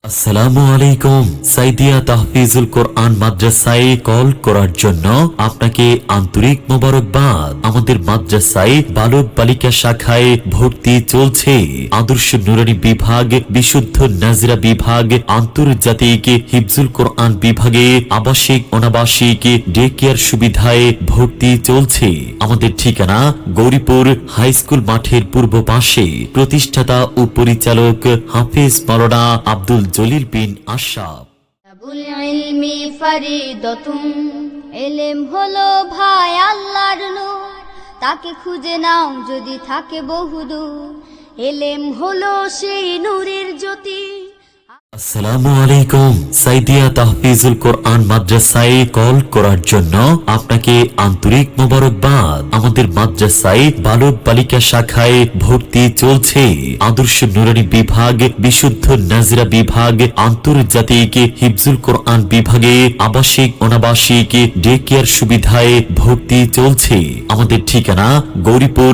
আসসালামু আলাইকুম। সাইদিয়া তাহফিজুল কোরআন মাদ্রাসায় কল করার জন্য আপনাকে আন্তরিক মোবারকবাদ। আমাদের মাদ্রাসায় বালক বালিকা শাখায় ভর্তি চলছে। আদর্শ নুরানি বিভাগ, বিশুদ্ধ নাজরা বিভাগ, আন্তর্জাতিক হিফজুল কোরআন বিভাগে আবাসিক অনাবাসিক ডে কেয়ার সুবিধায় ভর্তি চলছে। আমাদের ঠিকানা গৌরীপুর হাই স্কুল মাঠের পূর্ব পাশে। প্রতিষ্ঠাতা ও পরিচালক হাফেজ মাওলানা আব্দুল জলিল বিন আশরাফ। আবুল ইলমি ফরিদতুন, ইলম হলো ভাই আল্লাহর নূর, তাকে খুঁজে নাও যদি থাকে বহুদূর, ইলম হলো সেই নূরের জ্যোতি। আসসালামু আলাইকুম। সাইদিয়া তাহফিজুল কোরআন মাদ্রাসায় কল করার জন্য আপনাকে আন্তরিক মোবারকবাদ। আমাদের মাদ্রাসায় বালক বালিকা শাখায় ভর্তি চলছে। আদর্শ নুরানি বিভাগ, বিশুদ্ধ নাজরা বিভাগ, আন্তর্জাতিক হিফজুল কোরআন বিভাগে আবাসিক অনাবাসিক ডে কেয়ার সুবিধায় ভর্তি চলছে। আমাদের ঠিকানা গৌরীপুর